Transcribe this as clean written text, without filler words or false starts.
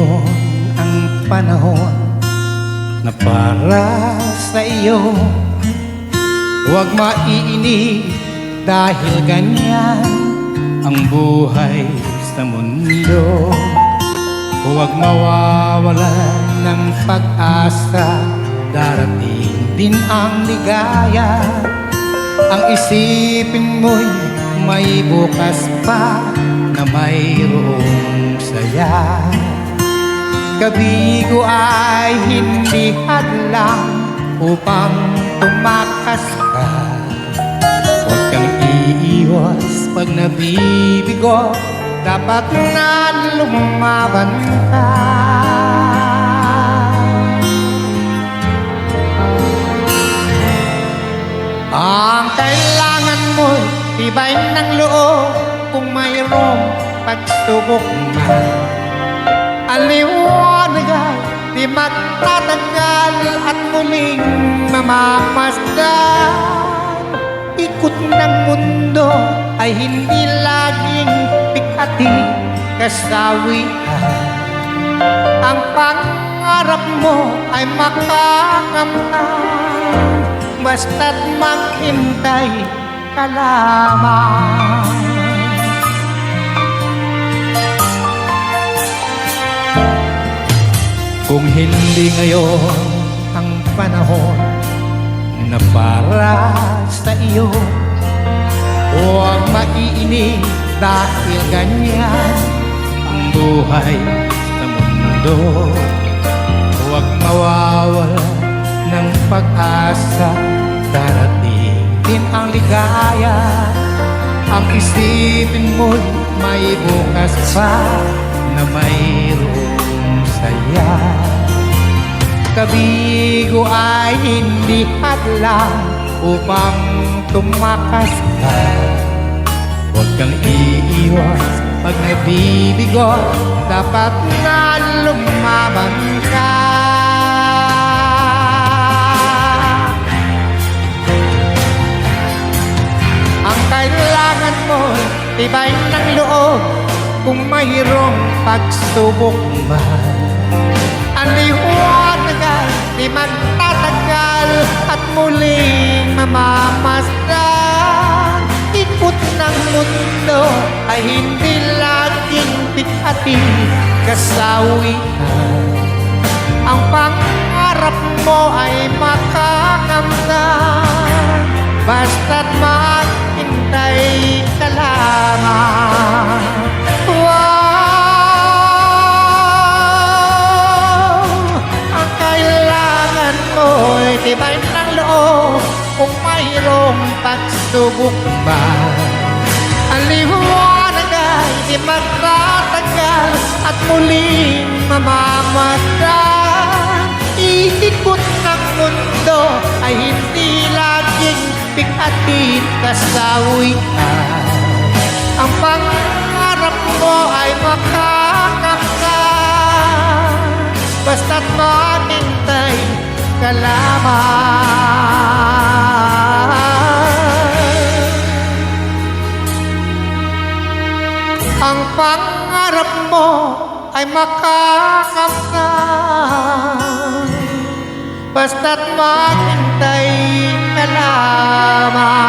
ngayon ang panahon na para sa iyo. Huwag maiinip dahil ganyan ang buhay sa mundo. Huwag mawawalan ng pag-asa, darating din ang ligaya. Ang isipin mo'y may bukas pa na mayroong saya. Kabigo ay hindi hadlang upang tumakas ka. Huwag kang iiwas pag nabibigo, dapat na lumaban ka. Ang kailangan mo'y tibay ng loob kung mayroong pagsubok man. Ang liwanag ay di magtatagal at muling mamamasdan. Ikot ng mundo ay hindi laging pikati kasawian. Ang pangarap mo ay makakamtan, basta't maghintay ka lamang. Kung hindi ngayon ang panahon na para sa iyo, huwag maiinip dahil ganyan ang buhay sa mundo. Huwag mawawala ng pag-asa, darating din ang ligaya. Ang isipin mo'y may bukas pa na mayroong saya. Kabigo ay hindi hadlang upang tumakas ka. Huwag kang iiwas pag nabibigo, dapat na lumaban ka. Ang kailangan mo tibay ng loob kung mayroong pagsubok man. Ang liwanag ay di magtatagal at muling mamamasdan. Ikot ng mundo ay hindi laging pikati kasawian. Ang pangarap mo ay makakamtan, basta't maghintay ka lamang. Tibay ng loob kung mayroong pagsubok ba. Ang liwanag ay di magtatagal at muling mamamasdan. Iikot ng mundo ay hindi laging pikati kasawian. Ang pangarap mo ay makakamtan, basta't maghintay ka lamang. Ang pangarap mo ay makakamtan, basta't maghintay ka lamang.